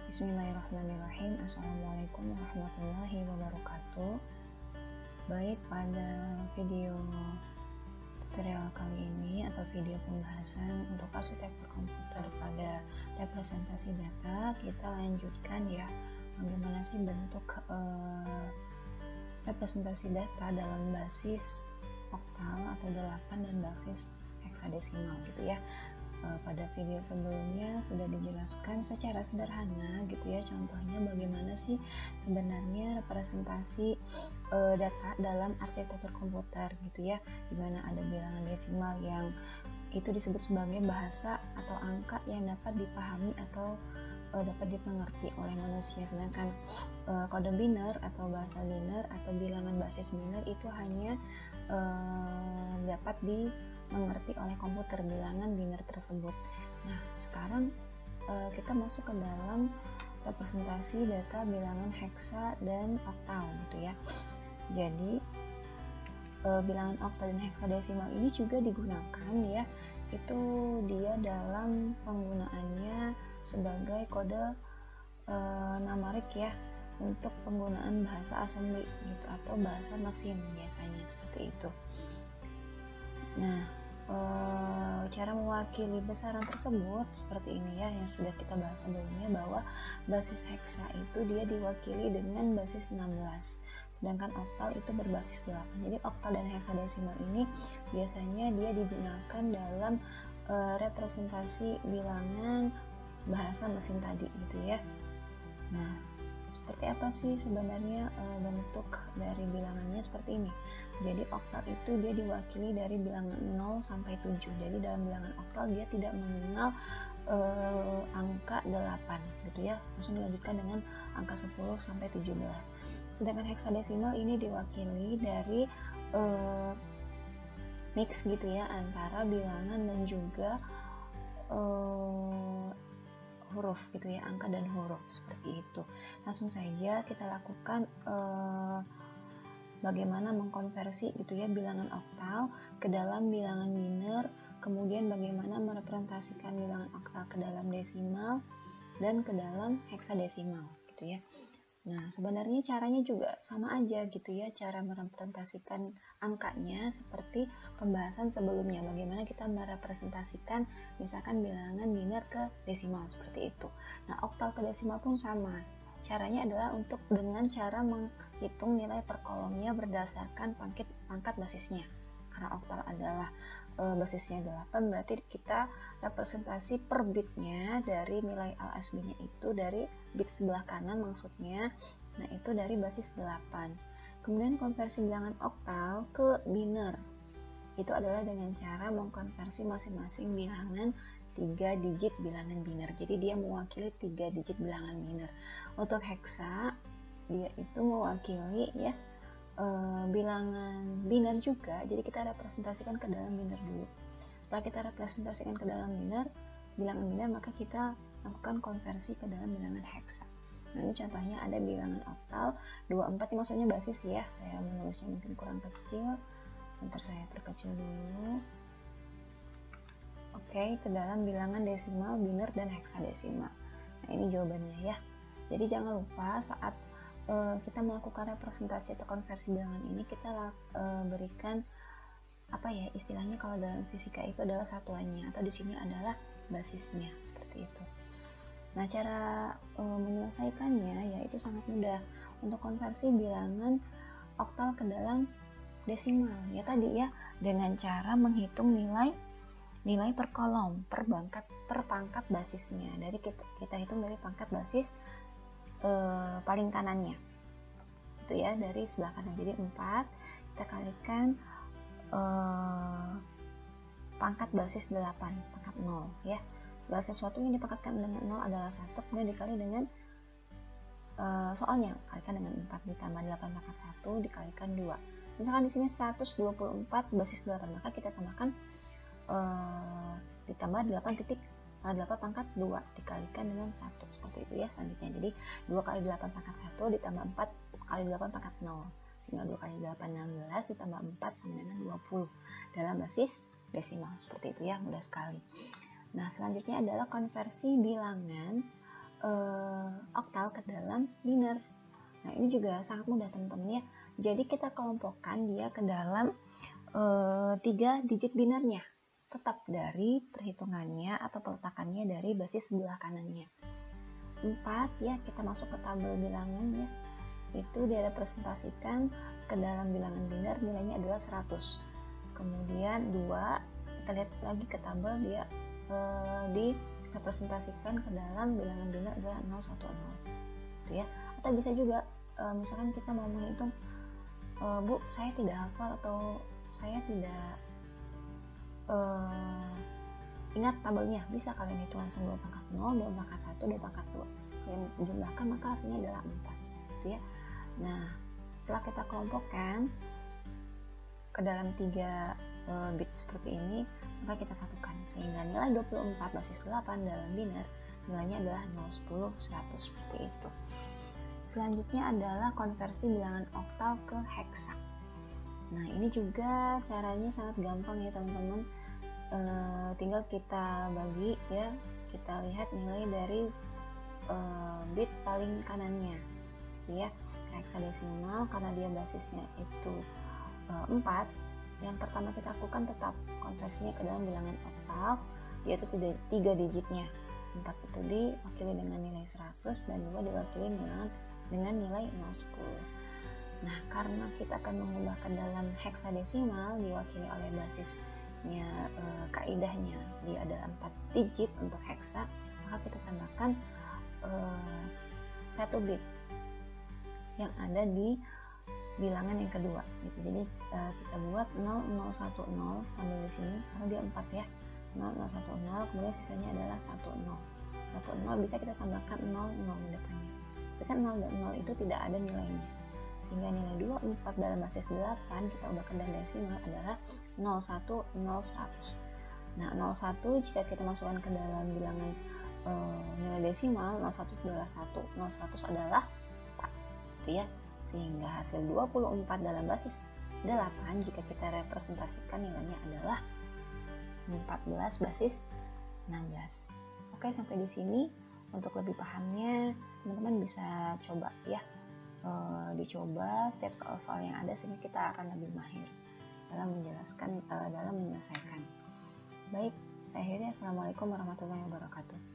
Bismillahirrahmanirrahim. Assalamualaikum warahmatullahi wabarakatuh. Baik, pada video tutorial kali ini atau video pembahasan untuk arsitektur komputer pada representasi data, kita lanjutkan ya bagaimana sih bentuk representasi data dalam basis oktal atau 8 dan basis heksadesimal gitu ya. Pada video sebelumnya sudah dijelaskan secara sederhana gitu ya, contohnya bagaimana sih sebenarnya representasi data dalam arsitektur komputer gitu ya, dimana ada bilangan desimal yang itu disebut sebagai bahasa atau angka yang dapat dipahami atau dapat dimengerti oleh manusia, sedangkan kode biner atau bahasa biner atau bilangan basis biner itu hanya dapat dimengerti oleh komputer bilangan biner tersebut. Nah, sekarang kita masuk ke dalam representasi data bilangan heksa dan oktal gitu ya. Jadi bilangan oktal dan heksadesimal ini juga digunakan ya, itu dia dalam penggunaannya sebagai kode numerik ya, untuk penggunaan bahasa assembly gitu atau bahasa mesin biasanya seperti itu. Nah, cara mewakili besaran tersebut seperti ini ya, yang sudah kita bahas sebelumnya, bahwa basis heksa itu dia diwakili dengan basis 16, sedangkan oktal itu berbasis 8. Jadi oktal dan heksadesimal ini biasanya dia digunakan dalam representasi bilangan bahasa mesin tadi gitu ya. Nah, seperti apa sih sebenarnya bentuk dari bilangannya seperti ini. Jadi oktal itu dia diwakili dari bilangan 0 sampai 7. Jadi dalam bilangan oktal dia tidak mengenal angka 8 gitu ya. Langsung dilanjutkan dengan angka 10 sampai 17. Sedangkan heksadesimal ini diwakili dari mix gitu ya, antara bilangan dan juga huruf gitu ya, angka dan huruf seperti itu. Langsung saja kita lakukan bagaimana mengkonversi gitu ya bilangan oktal ke dalam bilangan biner, kemudian bagaimana merepresentasikan bilangan oktal ke dalam desimal dan ke dalam heksadesimal gitu ya. Nah, sebenarnya caranya juga sama aja gitu ya, cara merepresentasikan angkanya seperti pembahasan sebelumnya, bagaimana kita merepresentasikan misalkan bilangan biner ke desimal seperti itu. Nah, oktal ke desimal pun sama. Caranya adalah untuk dengan cara menghitung nilai per kolomnya berdasarkan pangkat basisnya. Karena oktal adalah basisnya 8, berarti kita representasi per bitnya dari nilai LSB-nya itu dari bit sebelah kanan maksudnya, nah itu dari basis 8. Kemudian konversi bilangan oktal ke biner itu adalah dengan cara mengkonversi masing-masing bilangan 3 digit bilangan biner. Jadi dia mewakili 3 digit bilangan biner. Untuk heksa dia itu mewakili ya bilangan biner juga, jadi kita representasikan ke dalam biner dulu. Setelah kita representasikan ke dalam bilangan biner, maka kita lakukan konversi ke dalam bilangan heksa. Nah, ini contohnya ada bilangan oktal 24, ini maksudnya basis ya, saya menulisnya mungkin kurang kecil, sebentar saya perkecil dulu. Oke, ke dalam bilangan desimal, biner, dan heksadesimal. Nah, ini jawabannya ya. Jadi jangan lupa saat kita melakukan representasi atau konversi bilangan ini, kita berikan apa ya istilahnya, kalau dalam fisika itu adalah satuannya, atau di sini adalah basisnya seperti itu. Nah, cara menyelesaikannya yaitu sangat mudah. Untuk konversi bilangan oktal ke dalam desimal ya tadi ya, dengan cara menghitung nilai per kolom per pangkat basisnya. Dari kita hitung dari pangkat basis paling kanannya itu ya, dari sebelah kanan. Jadi 4 kita kalikan pangkat basis 8, pangkat 0 ya. Segala sesuatu yang dipangkatkan dengan 0 adalah 1, kemudian dikali dengan soalnya kalikan dengan 4 ditambah 8 pangkat 1 dikalikan 2. Misalkan di sini 124 basis 8, maka kita tambahkan ditambah 8 pangkat 2 dikalikan dengan 1 seperti itu ya selanjutnya. Jadi 2 kali 8 pangkat 1 ditambah 4 kali 8 pangkat 0, sehingga 2 kali 8 16 ditambah 4 sama dengan 20 dalam basis desimal seperti itu ya, mudah sekali. Nah, selanjutnya adalah konversi bilangan oktal ke dalam biner. Nah, ini juga sangat mudah teman-teman ya. Jadi kita kelompokkan dia ke dalam 3 digit binernya, tetap dari perhitungannya atau peletakannya dari basis sebelah kanannya. 4 ya, kita masuk ke tabel bilangan ya. Itu direpresentasikan ke dalam bilangan biner, nilainya adalah 100. Kemudian 2, kita lihat lagi ke tabel, dia direpresentasikan ke dalam bilangan biner adalah 010 gitu ya. Atau bisa juga misalkan kita mau menghitung, Bu, saya tidak hafal atau saya tidak ingat tabelnya, bisa kalian hitung langsung 2 pangkat 0, 2 pangkat 1, 2 pangkat 2, kalian jumlahkan maka hasilnya adalah 4 gitu ya. Nah, setelah kita kelompokkan ke dalam 3 bit seperti ini, maka kita satukan sehingga nilai 24 basis 8 dalam biner nilainya adalah 0, 10, 100 seperti itu. Selanjutnya adalah konversi bilangan oktal ke heksa. Nah, ini juga caranya sangat gampang ya teman-teman. Tinggal kita bagi ya, kita lihat nilai dari bit paling kanannya gitu ya. Heksadesimal karena dia basisnya itu 4, yang pertama kita lakukan tetap konversinya ke dalam bilangan oktal, yaitu 3 digitnya. 4 itu diwakili dengan nilai 100 dan 2 diwakili dengan nilai 010. Nah, karena kita akan mengubah ke dalam heksadesimal diwakili oleh basisnya, kaidahnya dia adalah 4 digit untuk heksa, maka kita tambahkan 1 bit yang ada di bilangan yang kedua gitu. Jadi kita buat 0010, ambil di sini karena dia 4 ya, 0010, kemudian sisanya adalah 10. 10 bisa kita tambahkan 00 di depannya. Tapi kan 0 dan 0 itu tidak ada nilainya, sehingga nilai 24 dalam basis 8 kita ubah ke dalam desimal adalah 01, 0100. Nah, 01 jika kita masukkan ke dalam bilangan nilai desimal, 01 adalah 1, 0100 adalah 4 gitu ya. Sehingga hasil 24 dalam basis 8 jika kita representasikan nilainya adalah 14 basis 16. Oke, sampai di sini. Untuk lebih pahamnya teman-teman bisa coba ya, dicoba setiap soal-soal yang ada sehingga kita akan lebih mahir dalam menjelaskan, dalam menyelesaikan. Baik, akhirnya assalamualaikum warahmatullahi wabarakatuh.